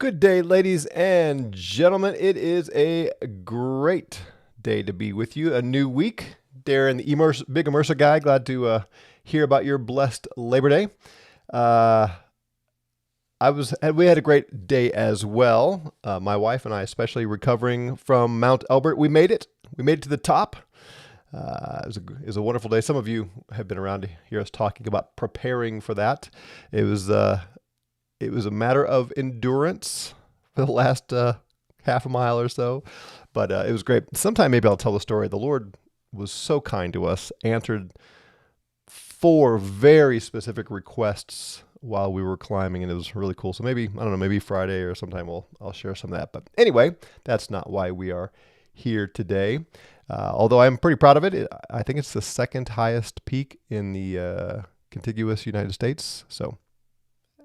Good day, ladies and gentlemen. It is a great day to be with you. A new week. Darren, the big immerser guy, glad to hear about your blessed Labor Day. Uh, we had a great day as well. My wife and I, especially recovering from Mount Elbert. We made it. We made it to the top. It was a wonderful day. Some of you have been around to hear us talking about preparing for that. It was a matter of endurance for the last half a mile or so, but it was great. Sometime maybe I'll tell the story. The Lord was so kind to us, answered 4 very specific requests while we were climbing, and it was really cool. So maybe, I don't know, maybe Friday or sometime I'll share some of that. But anyway, that's not why we are here today. Although I'm pretty proud of it. I think it's the second highest peak in the contiguous United States. So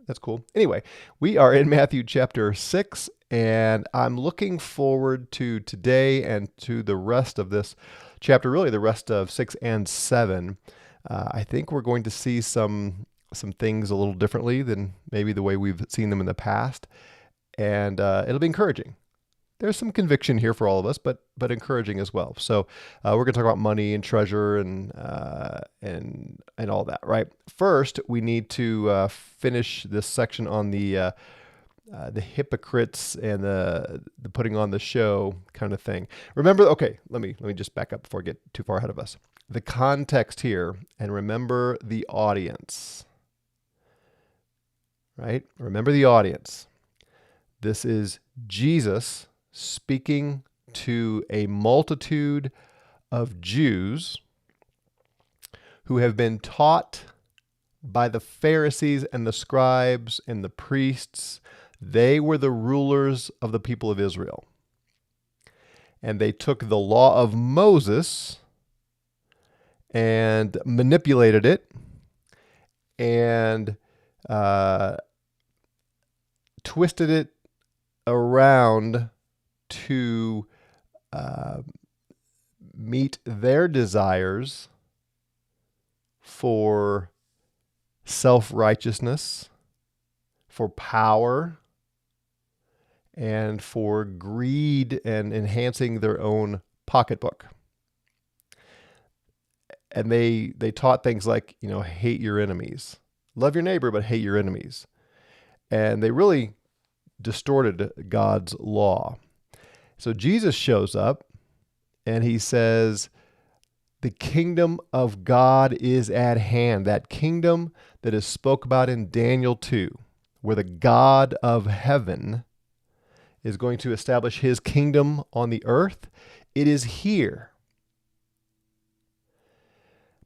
that's cool. Anyway, we are in Matthew chapter 6, and I'm looking forward to today and to the rest of this chapter, really the rest of 6 and 7. I think we're going to see some things a little differently than maybe the way we've seen them in the past, and it'll be encouraging. There's some conviction here for all of us, but encouraging as well. So we're going to talk about money and treasure and all that, right? First, we need to finish this section on the hypocrites and the putting on the show kind of thing. Remember, okay, let me just back up before I get too far ahead of us. The context here, and remember the audience, right? Remember the audience. This is Jesus speaking to a multitude of Jews who have been taught by the Pharisees and the scribes and the priests. They were the rulers of the people of Israel. And they took the law of Moses and manipulated it and twisted it around to meet their desires for self-righteousness, for power, and for greed and enhancing their own pocketbook. And they taught things like, hate your enemies. Love your neighbor, but hate your enemies. And they really distorted God's law. So Jesus shows up and he says, the kingdom of God is at hand. That kingdom that is spoke about in Daniel 2, where the God of heaven is going to establish his kingdom on the earth. It is here.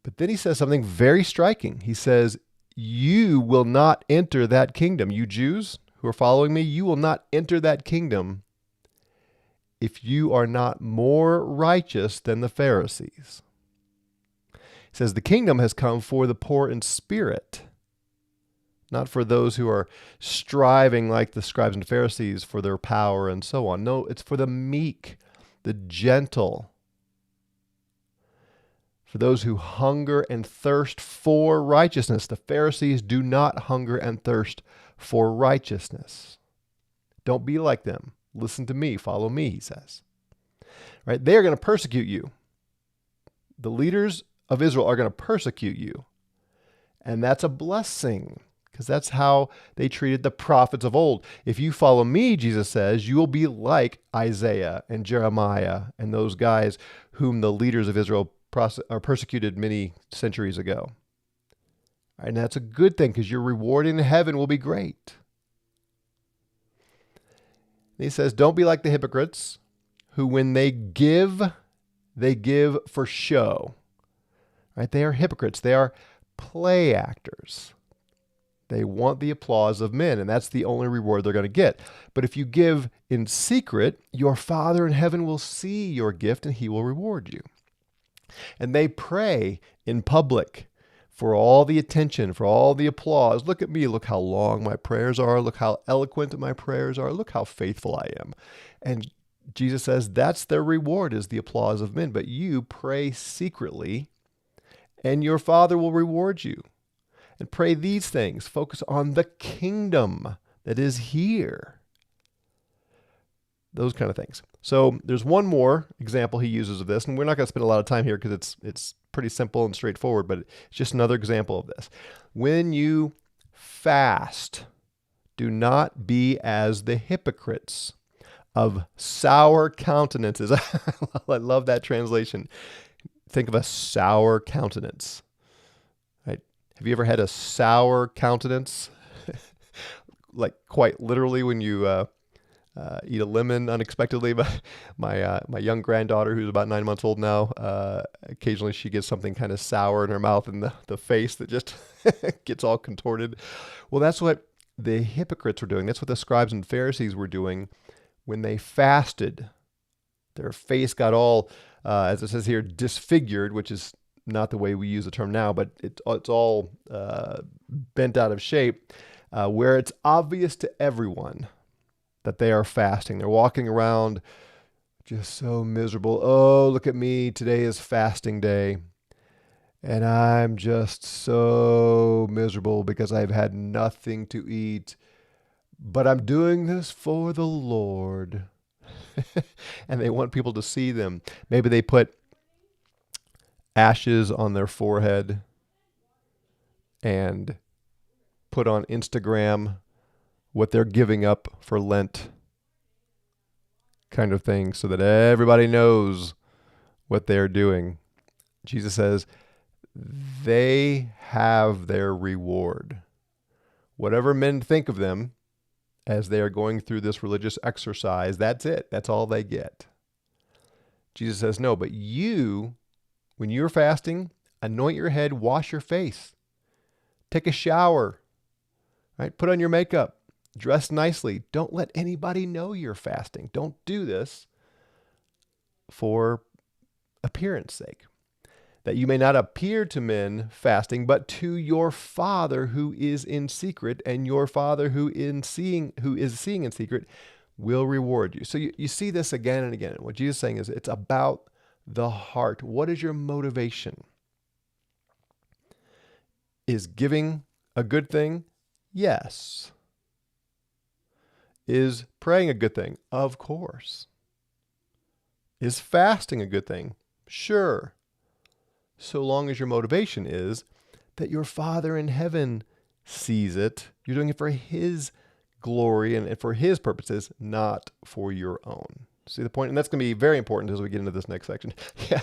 But then he says something very striking. He says, you will not enter that kingdom. You Jews who are following me, you will not enter that kingdom if you are not more righteous than the Pharisees. He says the kingdom has come for the poor in spirit, not for those who are striving like the scribes and Pharisees for their power and so on. No, it's for the meek, the gentle, for those who hunger and thirst for righteousness. The Pharisees do not hunger and thirst for righteousness. Don't be like them. Listen to me, follow me, he says. Right? They are going to persecute you. The leaders of Israel are going to persecute you. And that's a blessing, because that's how they treated the prophets of old. If you follow me, Jesus says, you will be like Isaiah and Jeremiah and those guys whom the leaders of Israel persecuted many centuries ago. And that's a good thing, because your reward in heaven will be great. And he says, don't be like the hypocrites who, when they give for show. Right? They are hypocrites. They are play actors. They want the applause of men, and that's the only reward they're going to get. But if you give in secret, your Father in heaven will see your gift, and he will reward you. And they pray in public for all the attention, for all the applause. Look at me. Look how long my prayers are. Look how eloquent my prayers are. Look how faithful I am. And Jesus says that's their reward, is the applause of men. But you pray secretly, and your Father will reward you. And pray these things. Focus on the kingdom that is here. those kind of things. So there's one more example he uses of this, and we're not going to spend a lot of time here because it's pretty simple and straightforward, but it's just another example of this. When you fast, do not be as the hypocrites of sour countenances. I love that translation. Think of a sour countenance. Right? Have you ever had a sour countenance? Like quite literally when you eat a lemon unexpectedly. My young granddaughter, who's about 9 months old now, occasionally she gets something kind of sour in her mouth and the face that just gets all contorted. Well, that's what the hypocrites were doing. That's what the scribes and Pharisees were doing when they fasted. Their face got all, as it says here, disfigured, which is not the way we use the term now, but it's all bent out of shape, where it's obvious to everyone that they are fasting. They're walking around just so miserable. Oh, look at me. Today is fasting day. And I'm just so miserable because I've had nothing to eat. But I'm doing this for the Lord. And they want people to see them. Maybe they put ashes on their forehead and put on Instagram what they're giving up for Lent, kind of thing, so that everybody knows what they're doing. Jesus says they have their reward. Whatever men think of them as they are going through this religious exercise, that's it. That's all they get. Jesus says, no, but you, when you're fasting, anoint your head, wash your face, take a shower, right? Put on your makeup, dress nicely. Don't let anybody know you're fasting. Don't do this for appearance sake, that you may not appear to men fasting, but to your Father who is in secret, and your Father who is seeing in secret will reward you. So you see this again and again. What Jesus is saying is it's about the heart. What is your motivation? Is giving a good thing? Yes. Is praying a good thing? Of course. Is fasting a good thing? Sure. So long as your motivation is that your Father in heaven sees it. You're doing it for His glory and for His purposes, not for your own. See the point? And that's going to be very important as we get into this next section. Yeah,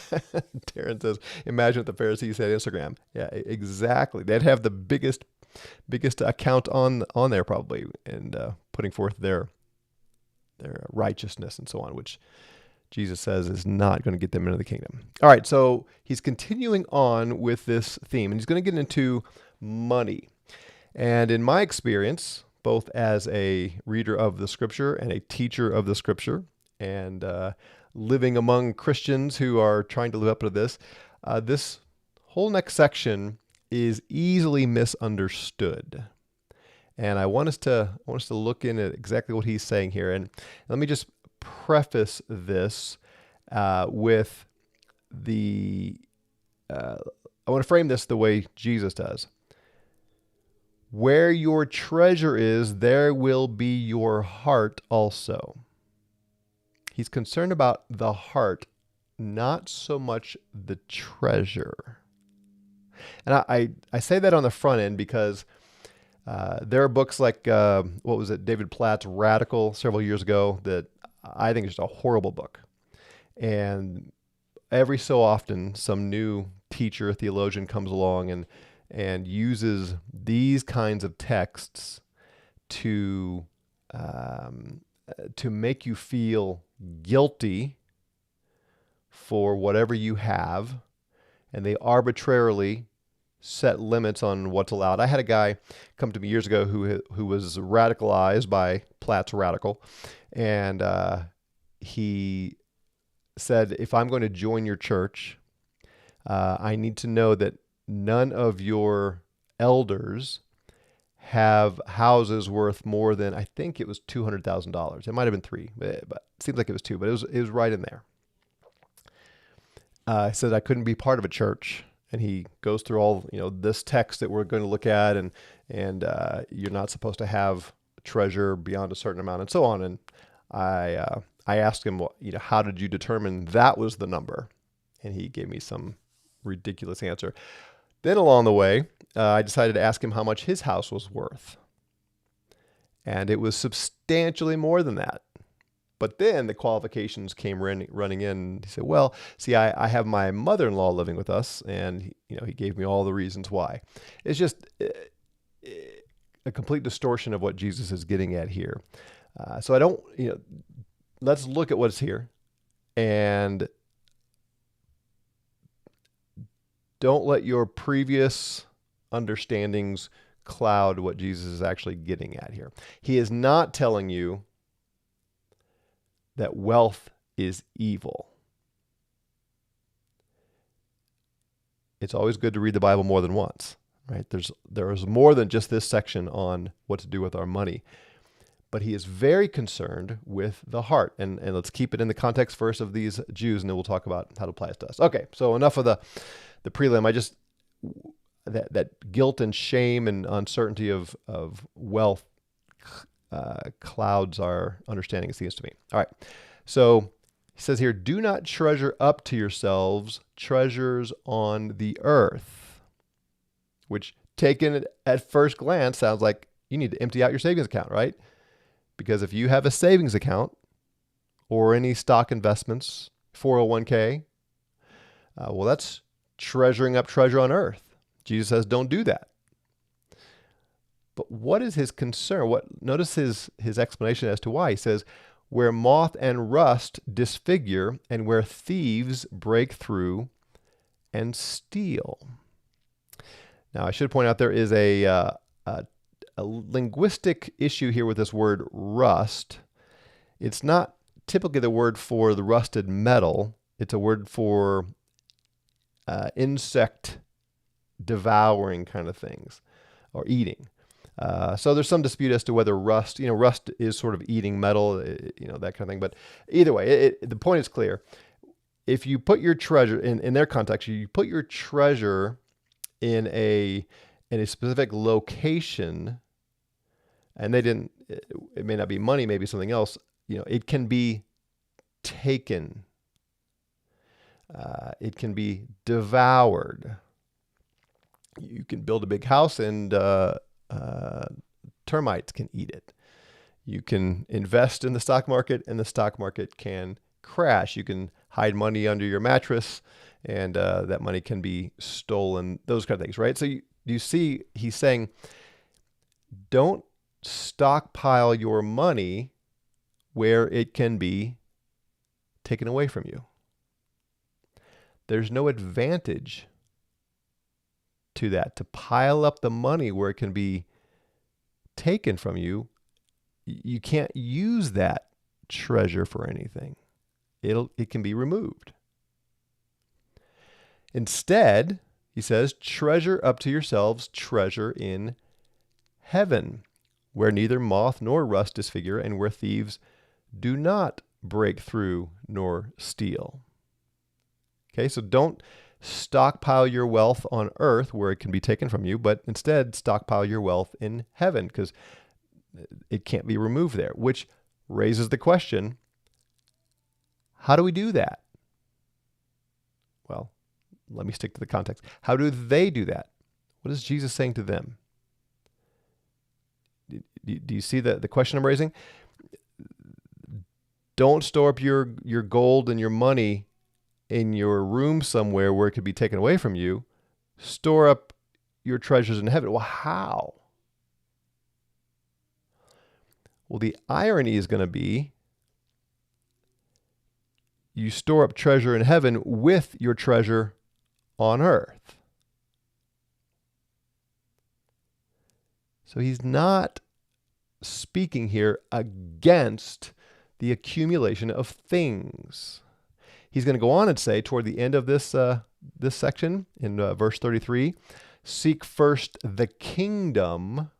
Darren says, imagine what the Pharisees had Instagram. Yeah, exactly. They'd have the biggest account on there probably, and putting forth their righteousness and so on, which Jesus says is not going to get them into the kingdom. All right, so he's continuing on with this theme, and he's going to get into money. And in my experience, both as a reader of the Scripture and a teacher of the Scripture, and living among Christians who are trying to live up to this, this whole next section is easily misunderstood. And I want us to look in at exactly what he's saying here. And let me just preface this with I want to frame this the way Jesus does. Where your treasure is, there will be your heart also. He's concerned about the heart, not so much the treasure. And I say that on the front end because there are books like, what was it, David Platt's Radical several years ago that I think is just a horrible book. And every so often, some new teacher, theologian comes along and uses these kinds of texts to make you feel guilty for whatever you have, and they arbitrarily set limits on what's allowed. I had a guy come to me years ago who was radicalized by Platt's Radical, and he said, if I'm going to join your church, I need to know that none of your elders have houses worth more than, I think it was $200,000. It might have been $3, but it seems like it was $2, but it was right in there. He said I couldn't be part of a church, and he goes through all this text that we're going to look at, and you're not supposed to have treasure beyond a certain amount, and so on. And I I asked him, well, how did you determine that was the number? And he gave me some ridiculous answer. Then along the way, I decided to ask him how much his house was worth. And it was substantially more than that. But then the qualifications came running in. He said, well, see, I have my mother-in-law living with us, and he gave me all the reasons why. It's just a complete distortion of what Jesus is getting at here. So I don't, let's look at what's here, and don't let your previous understandings cloud what Jesus is actually getting at here. He is not telling you that wealth is evil. It's always good to read the Bible more than once, right? There's more than just this section on what to do with our money. But he is very concerned with the heart. And let's keep it in the context first of these Jews, and then we'll talk about how to apply it to us. Okay, so enough of the prelim. That guilt and shame and uncertainty of wealth clouds our understanding, it seems to me. All right, so he says here, do not treasure up to yourselves treasures on the earth, which taken at first glance sounds like you need to empty out your savings account, right? Because if you have a savings account or any stock investments, 401k, well, that's treasuring up treasure on earth. Jesus says, don't do that. But what is his concern? Notice his explanation as to why. He says, where moth and rust disfigure and where thieves break through and steal. Now, I should point out there is a linguistic issue here with this word rust. It's not typically the word for the rusted metal. It's a word for insect devouring kind of things or eating. So there's some dispute as to whether rust is sort of eating metal, that kind of thing. But either way, the point is clear. If you put your treasure in their context, you put your treasure in a specific location, and it may not be money, maybe something else, it can be taken. It can be devoured. You can build a big house and termites can eat it. You can invest in the stock market and the stock market can crash. You can hide money under your mattress and that money can be stolen, those kind of things, right? So you see, he's saying, don't stockpile your money where it can be taken away from you. There's no advantage to that, to pile up the money where it can be taken from you. You can't use that treasure for anything. It can be removed. Instead, he says, treasure up to yourselves treasure in heaven, where neither moth nor rust disfigure, and where thieves do not break through nor steal. Okay, so don't stockpile your wealth on earth where it can be taken from you, but instead stockpile your wealth in heaven because it can't be removed there, which raises the question, how do we do that? Well, let me stick to the context. How do they do that? What is Jesus saying to them? Do you see the question I'm raising? Don't store up your gold and your money in your room somewhere where it could be taken away from you. Store up your treasures in heaven. Well, how? Well, the irony is going to be you store up treasure in heaven with your treasure on earth. So he's not speaking here against the accumulation of things. He's going to go on and say toward the end of this section in verse 33, seek first the kingdom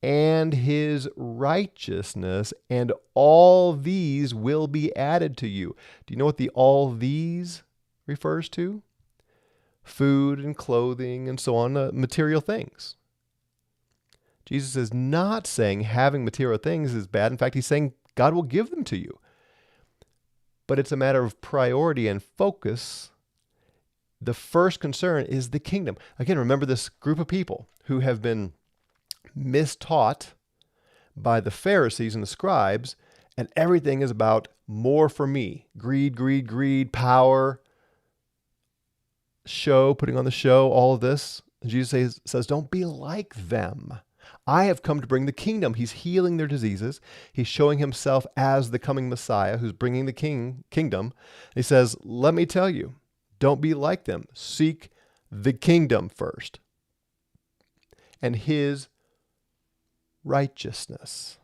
and his righteousness, and all these will be added to you. Do you know what the all these refers to? Food and clothing and so on, material things. Jesus is not saying having material things is bad. In fact, he's saying God will give them to you. but it's a matter of priority and focus. The first concern is the kingdom. Again, remember this group of people who have been mistaught by the Pharisees and the scribes, and everything is about more for me. Greed, greed, greed, power, show, putting on the show, all of this. And Jesus says, don't be like them. I have come to bring the kingdom. He's healing their diseases. He's showing himself as the coming Messiah who's bringing the kingdom. He says, let me tell you, don't be like them. Seek the kingdom first and his righteousness,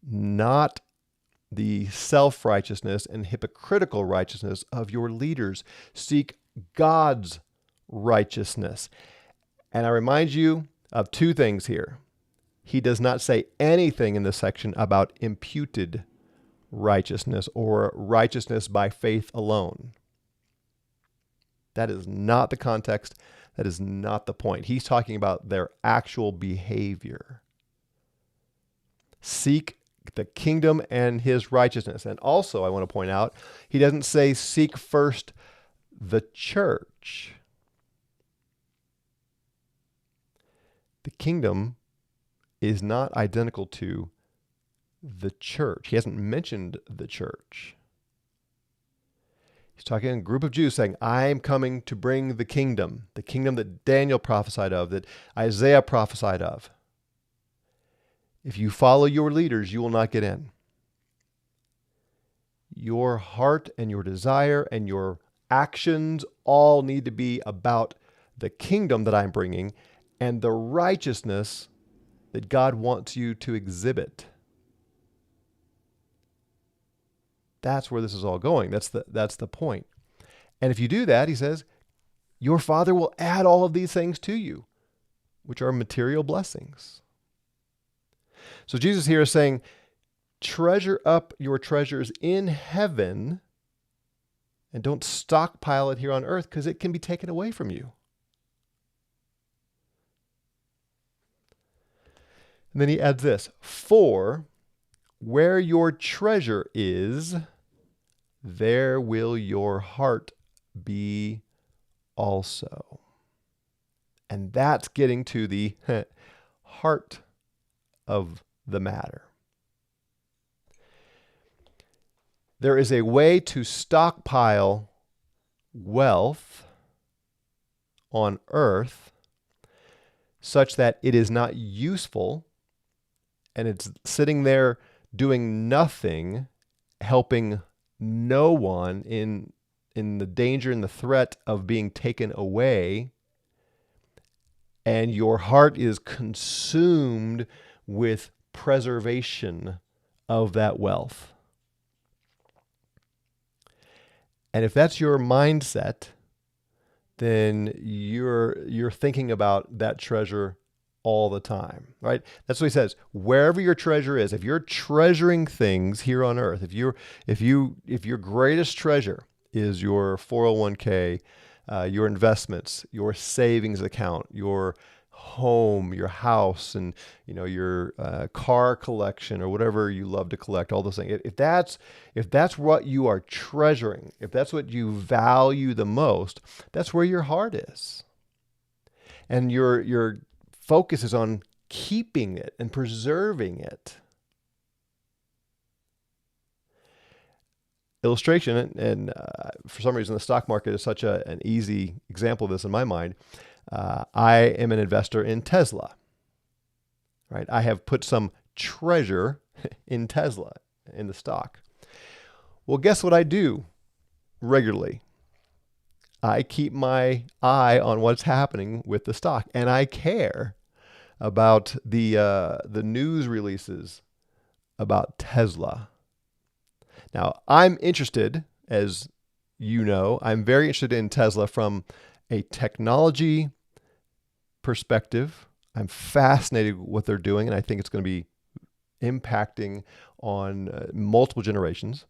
not the self-righteousness and hypocritical righteousness of your leaders. Seek God's righteousness. And I remind you of two things here. He does not say anything in this section about imputed righteousness or righteousness by faith alone. That is not the context. That is not the point. He's talking about their actual behavior. Seek the kingdom and his righteousness. And also, I want to point out, he doesn't say seek first the church. The kingdom is not identical to the church. He hasn't mentioned the church. He's talking to a group of Jews saying, I am coming to bring the kingdom that Daniel prophesied of, that Isaiah prophesied of. If you follow your leaders, you will not get in. Your heart and your desire and your actions all need to be about the kingdom that I'm bringing and the righteousness that God wants you to exhibit. That's where this is all going. That's the point. And if you do that, he says, your Father will add all of these things to you, which are material blessings. So Jesus here is saying, treasure up your treasures in heaven and don't stockpile it here on earth because it can be taken away from you. And then he adds this, for where your treasure is, there will your heart be also. And that's getting to the heart of the matter. There is a way to stockpile wealth on earth such that it is not useful and it's sitting there doing nothing, helping no one in the danger and the threat of being taken away, and your heart is consumed with preservation of that wealth. And if that's your mindset, then you're thinking about that treasure all the time, right? That's what he says. Wherever your treasure is, if you're treasuring things here on earth, if your greatest treasure is your 401k, your investments, your savings account, your home, your house, and your car collection or whatever you love to collect, all those things. If that's what you are treasuring, if that's what you value the most, that's where your heart is, and your focus is on keeping it and preserving it. Illustration, and for some reason the stock market is such an easy example of this in my mind. I am an investor in Tesla, right? I have put some treasure in Tesla, in the stock. Well, guess what I do regularly? I keep my eye on what's happening with the stock, and I care about the news releases about Tesla. Now, I'm interested, as you know, I'm very interested in Tesla from a technology perspective. I'm fascinated with what they're doing, and I think it's going to be impacting on multiple generations.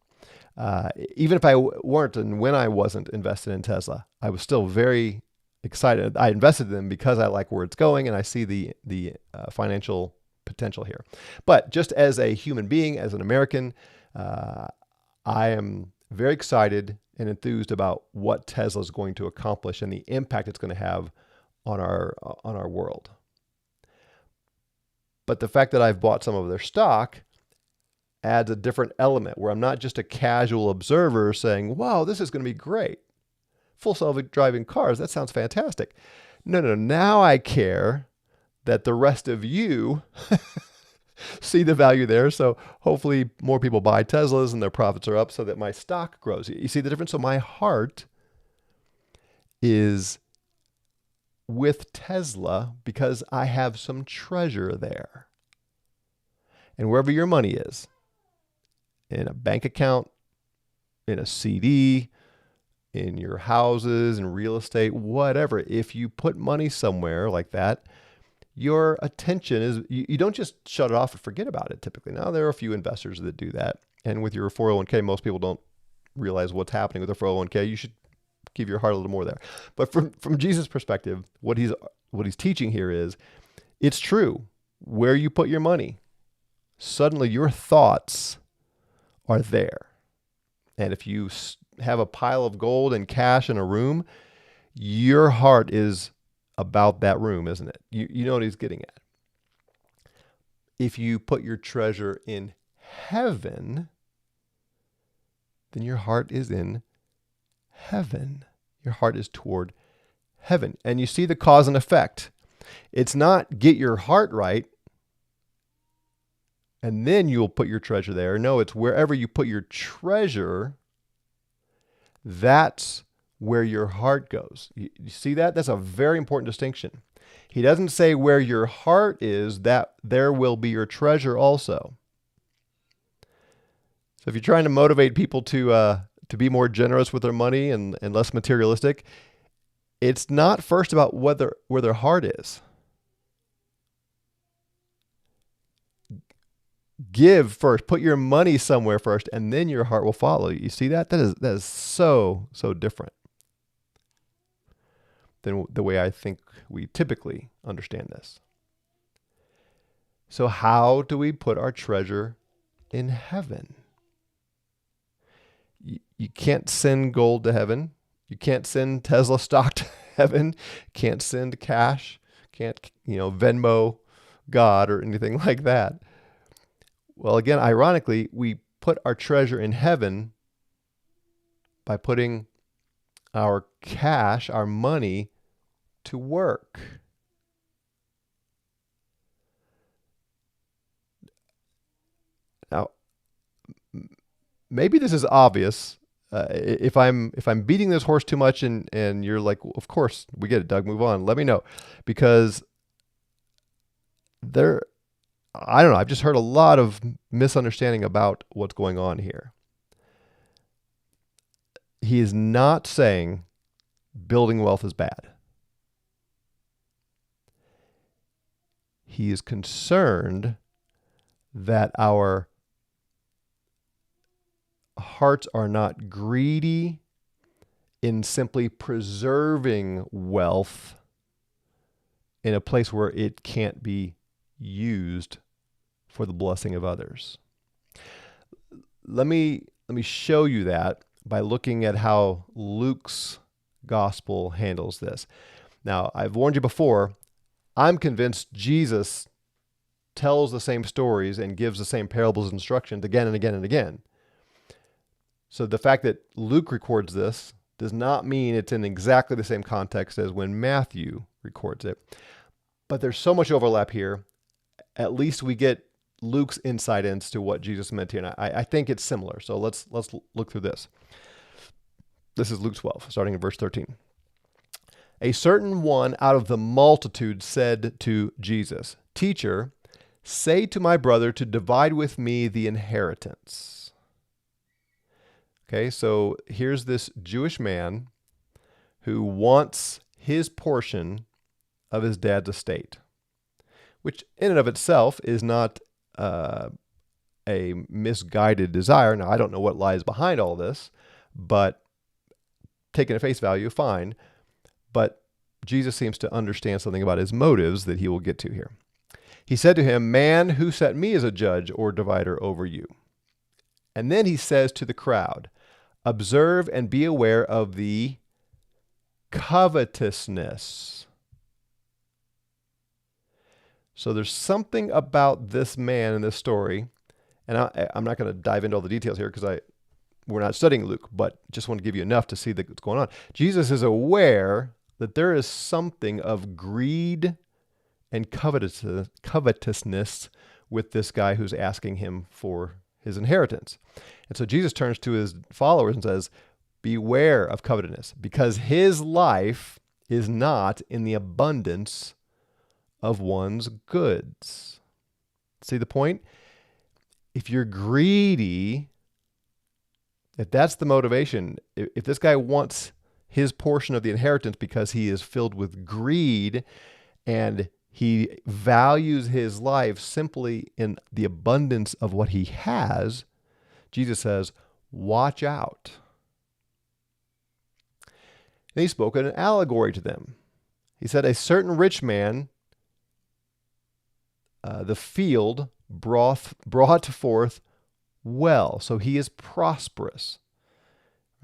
Even if I weren't and when I wasn't invested in Tesla, I was still very excited. I invested in them because I like where it's going and I see the financial potential here. But just as a human being, as an American, I am very excited and enthused about what Tesla is going to accomplish and the impact it's going to have on our world. But the fact that I've bought some of their stock adds a different element where I'm not just a casual observer saying, wow, this is going to be great. Full self-driving cars, that sounds fantastic. No. Now I care that the rest of you see the value there. So hopefully more people buy Teslas and their profits are up so that my stock grows. You see the difference? So my heart is with Tesla because I have some treasure there. And wherever your money is, in a bank account, in a CD, in your houses, in real estate, whatever, if you put money somewhere like that, your attention is, you don't just shut it off and forget about it typically. Now, there are a few investors that do that. And with your 401k, most people don't realize what's happening with their 401k. You should give your heart a little more there. But from Jesus' perspective, what he's teaching here is, it's true. Where you put your money, suddenly your thoughts are there. And if you have a pile of gold and cash in a room, your heart is about that room, isn't it? You know what he's getting at. If you put your treasure in heaven, then your heart is in heaven. Your heart is toward heaven. And you see the cause and effect. It's not get your heart right and then you'll put your treasure there. No, it's wherever you put your treasure, that's where your heart goes. You see that? That's a very important distinction. He doesn't say where your heart is, that there will be your treasure also. So if you're trying to motivate people to be more generous with their money and less materialistic, it's not first about where their heart is. Give first, put your money somewhere first, and then your heart will follow. You see that? That is so different than the way I think we typically understand this. So how do we put our treasure in heaven? You can't send gold to heaven. You can't send Tesla stock to heaven. Can't send cash. Can't, Venmo God or anything like that. Well, again, ironically, we put our treasure in heaven by putting our cash, our money, to work. Now, maybe this is obvious. If I'm beating this horse too much and you're like, well, of course, we get it, Doug, move on. Let me know. Because I don't know, I've just heard a lot of misunderstanding about what's going on here. He is not saying building wealth is bad. He is concerned that our hearts are not greedy in simply preserving wealth in a place where it can't be used for the blessing of others. Let me show you that by looking at how Luke's gospel handles this. Now, I've warned you before, I'm convinced Jesus tells the same stories and gives the same parables and instructions again and again and again. So the fact that Luke records this does not mean it's in exactly the same context as when Matthew records it. But there's so much overlap here. At least we get Luke's insight into what Jesus meant here. And I think it's similar. So let's look through this. This is Luke 12, starting in verse 13. A certain one out of the multitude said to Jesus, "Teacher, say to my brother to divide with me the inheritance." Okay, so here's this Jewish man who wants his portion of his dad's estate, which in and of itself is not a misguided desire. Now, I don't know what lies behind all this, but taken at face value, fine. But Jesus seems to understand something about his motives that he will get to here. He said to him, "Man, who set me as a judge or divider over you?" And then he says to the crowd, observe and be aware of the covetousness. So there's something about this man in this story, and I'm not going to dive into all the details here because we're not studying Luke, but just want to give you enough to see what's going on. Jesus is aware that there is something of greed and covetousness with this guy who's asking him for his inheritance. And so Jesus turns to his followers and says, beware of covetousness, because his life is not in the abundance of one's goods. See the point? If you're greedy, if that's the motivation, if this guy wants his portion of the inheritance because he is filled with greed and he values his life simply in the abundance of what he has, Jesus says, watch out. And he spoke an allegory to them. He said, a certain rich man, the field brought forth well. So he is prosperous,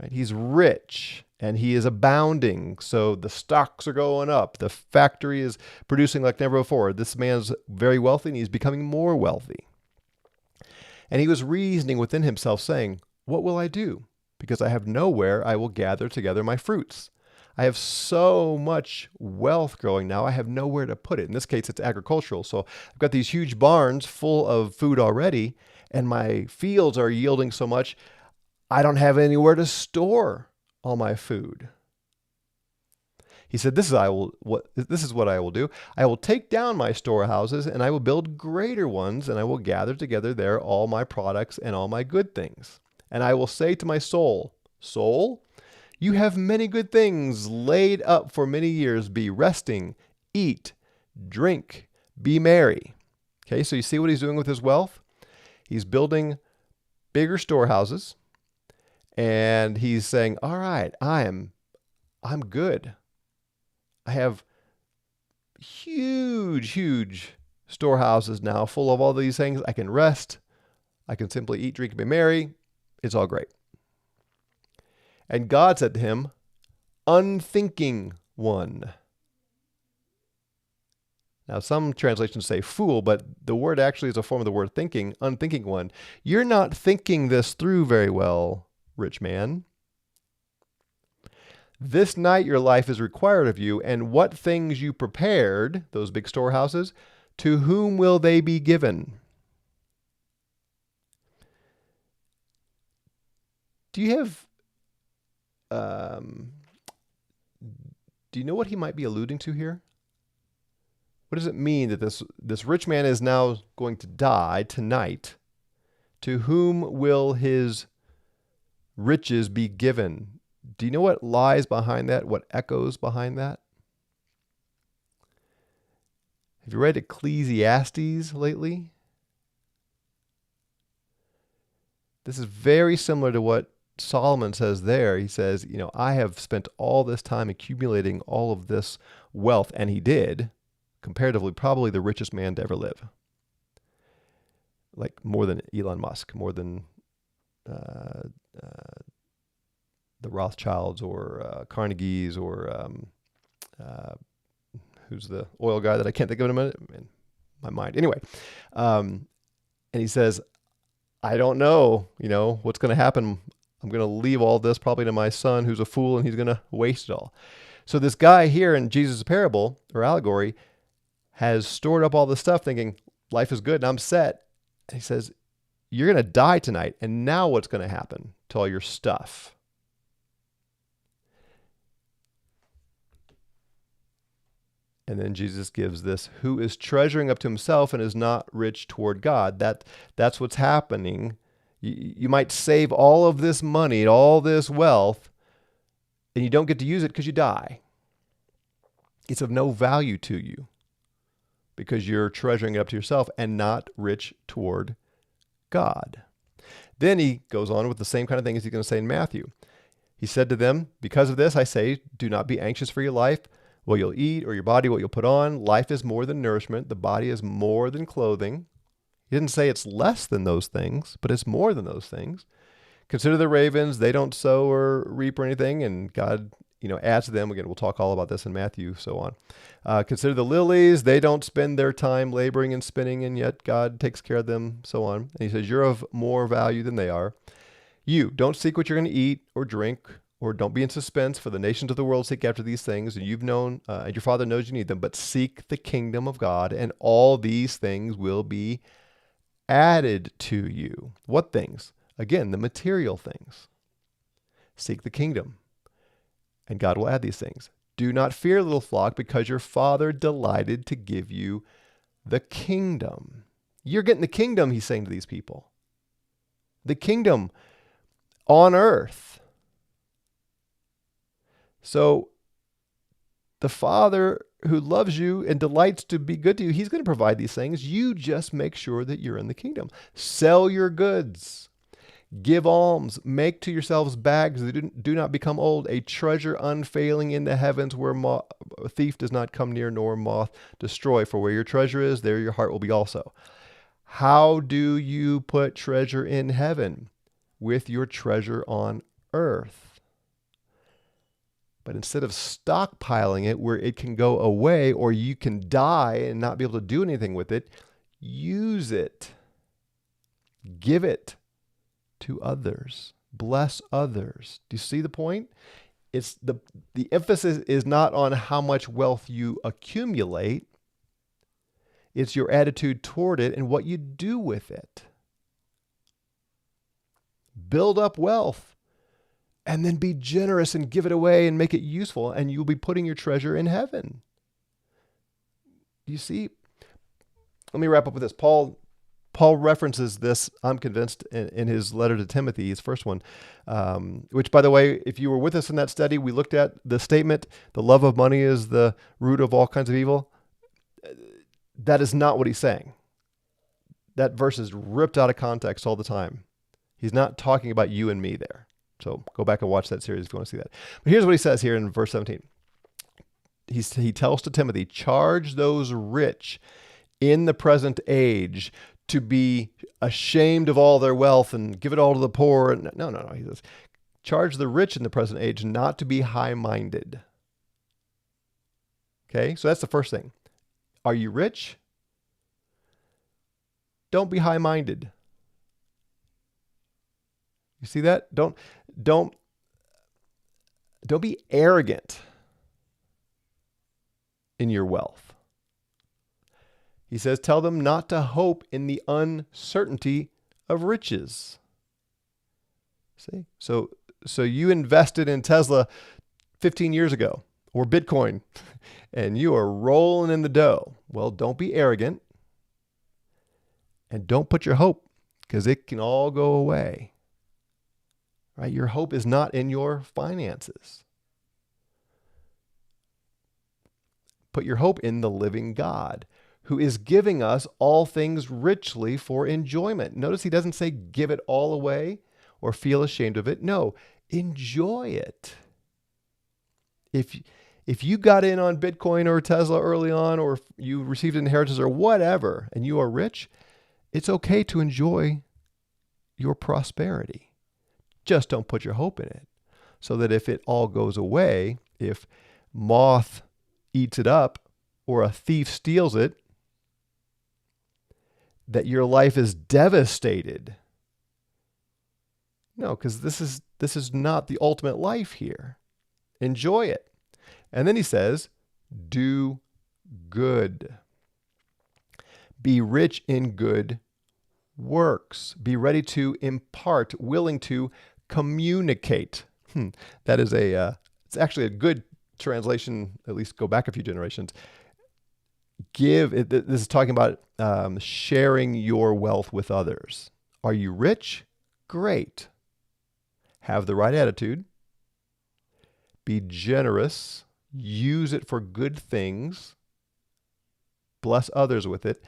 right? He's rich and he is abounding. So the stocks are going up. The factory is producing like never before. This man's very wealthy and he's becoming more wealthy. And he was reasoning within himself, saying, what will I do? Because I have nowhere I will gather together my fruits. I have so much wealth growing now, I have nowhere to put it. In this case, it's agricultural. So I've got these huge barns full of food already, and my fields are yielding so much, I don't have anywhere to store all my food. He said, this is what I will do. I will take down my storehouses, and I will build greater ones, and I will gather together there all my products and all my good things. And I will say to my soul, soul, you have many good things laid up for many years. Be resting, eat, drink, be merry. Okay, so you see what he's doing with his wealth? He's building bigger storehouses, and he's saying, all right, I'm good. I have huge storehouses now full of all these things. I can rest. I can simply eat, drink, and be merry. It's all great. And God said to him, unthinking one. Now, some translations say fool, but the word actually is a form of the word thinking, unthinking one. You're not thinking this through very well, rich man. This night your life is required of you, and what things you prepared, those big storehouses, to whom will they be given? Do you have... do you know what he might be alluding to here? What does it mean that this rich man is now going to die tonight? To whom will his riches be given? Do you know what lies behind that? What echoes behind that? Have you read Ecclesiastes lately? This is very similar to what Solomon says there. He says, I have spent all this time accumulating all of this wealth, and he did, comparatively, probably the richest man to ever live. Like more than Elon Musk, more than the Rothschilds or Carnegies or who's the oil guy that I can't think of in a minute? In my mind. Anyway, and he says, I don't know, what's going to happen. I'm going to leave all this probably to my son who's a fool, and he's going to waste it all. So this guy here in Jesus' parable or allegory has stored up all this stuff thinking life is good and I'm set. And he says, you're going to die tonight. And now what's going to happen to all your stuff? And then Jesus gives this, who is treasuring up to himself and is not rich toward God. That's what's happening. You might save all of this money, all this wealth, and you don't get to use it because you die. It's of no value to you because you're treasuring it up to yourself and not rich toward God. Then he goes on with the same kind of thing as he's going to say in Matthew. He said to them, because of this, I say, do not be anxious for your life, what you'll eat, or your body, what you'll put on. Life is more than nourishment. The body is more than clothing. He didn't say it's less than those things, but it's more than those things. Consider the ravens. They don't sow or reap or anything, and God, adds to them. Again, we'll talk all about this in Matthew, so on. Consider the lilies. They don't spend their time laboring and spinning, and yet God takes care of them, so on. And he says, you're of more value than they are. You, don't seek what you're going to eat or drink, or don't be in suspense, for the nations of the world seek after these things, and you've known, and your Father knows you need them, but seek the kingdom of God, and all these things will be added to you. What things? Again, the material things. Seek the kingdom, and God will add these things. Do not fear, little flock, because your Father delighted to give you the kingdom. You're getting the kingdom, he's saying to these people. The kingdom on earth. So the Father who loves you and delights to be good to you, he's going to provide these things. You just make sure that you're in the kingdom. Sell your goods. Give alms, make to yourselves bags that do not become old, a treasure unfailing in the heavens where a thief does not come near nor moth destroy. For where your treasure is, there your heart will be also. How do you put treasure in heaven? With your treasure on earth. But instead of stockpiling it where it can go away or you can die and not be able to do anything with it, use it. Give it to others. Bless others. Do you see the point? It's the emphasis is not on how much wealth you accumulate. It's your attitude toward it and what you do with it. Build up wealth and then be generous and give it away and make it useful, and you'll be putting your treasure in heaven. You see, let me wrap up with this. Paul references this, I'm convinced, in his letter to Timothy, his first one, which, by the way, if you were with us in that study, we looked at the statement, the love of money is the root of all kinds of evil. That is not what he's saying. That verse is ripped out of context all the time. He's not talking about you and me there. So go back and watch that series if you want to see that. But here's what he says here in verse 17. He tells to Timothy, charge those rich in the present age to be ashamed of all their wealth and give it all to the poor. No. He says, charge the rich in the present age not to be high-minded. Okay, so that's the first thing. Are you rich? Don't be high-minded. You see that? Don't be arrogant in your wealth. He says, tell them not to hope in the uncertainty of riches. See? So you invested in Tesla 15 years ago, or Bitcoin, and you are rolling in the dough. Well, don't be arrogant, and don't put your hope, because it can all go away. Right? Your hope is not in your finances. Put your hope in the living God, who is giving us all things richly for enjoyment. Notice he doesn't say give it all away or feel ashamed of it. No, enjoy it. If you got in on Bitcoin or Tesla early on, or you received an inheritance or whatever, and you are rich, it's okay to enjoy your prosperity. Just don't put your hope in it, so that if it all goes away, if moth eats it up or a thief steals it, that your life is devastated. No, because this is not the ultimate life here. Enjoy it. And then he says, do good. Be rich in good works. Be ready to impart, willing to communicate. That is it's actually a good translation, at least go back a few generations. This is talking about sharing your wealth with others. Are you rich? Great. Have the right attitude. Be generous. Use it for good things. Bless others with it.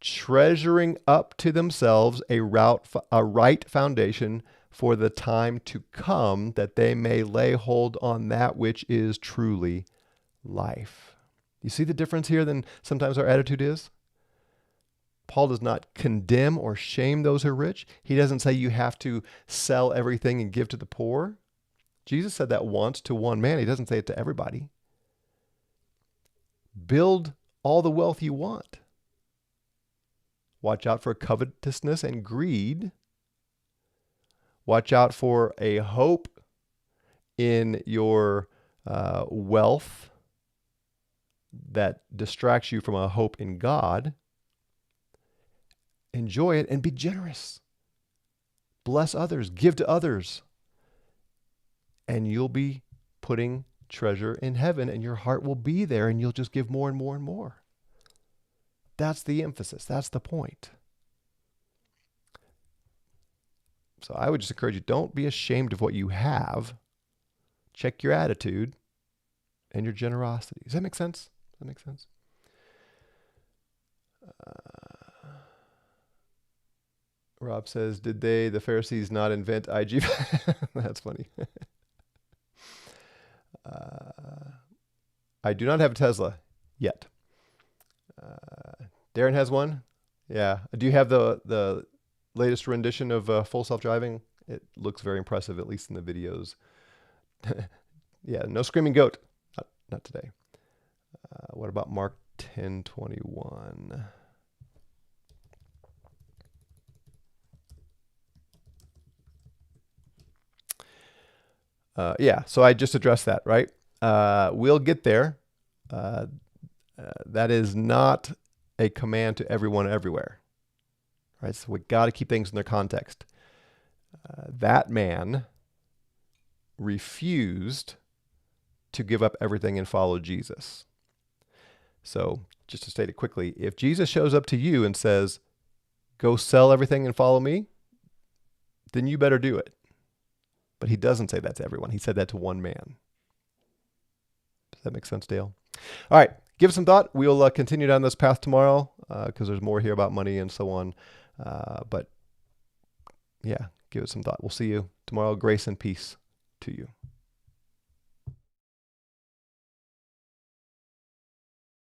Treasuring up to themselves a right foundation for the time to come, that they may lay hold on that which is truly life. You see the difference here than sometimes our attitude is? Paul does not condemn or shame those who are rich. He doesn't say you have to sell everything and give to the poor. Jesus said that once to one man. He doesn't say it to everybody. Build all the wealth you want. Watch out for covetousness and greed. Watch out for a hope in your wealth that distracts you from a hope in God. Enjoy it and be generous. Bless others, give to others. And you'll be putting treasure in heaven, and your heart will be there, and you'll just give more and more and more. That's the emphasis. That's the point. So I would just encourage you, don't be ashamed of what you have. Check your attitude and your generosity. Does that make sense? Does that make sense? Rob says, did the Pharisees not invent IG? That's funny. I do not have a Tesla yet. Darren has one. Yeah. Do you have the latest rendition of full self-driving? It looks very impressive, at least in the videos. Yeah, no screaming goat. Not today. What about Mark 10:21? Yeah, so I just addressed that, right? We'll get there. That is not a command to everyone everywhere, right? So we got to keep things in their context. That man refused to give up everything and follow Jesus. So just to state it quickly, if Jesus shows up to you and says, go sell everything and follow me, then you better do it. But he doesn't say that to everyone. He said that to one man. Does that make sense, Dale? All right, give it some thought. We'll continue down this path tomorrow because there's more here about money and so on. But yeah, give it some thought. We'll see you tomorrow. Grace and peace to you.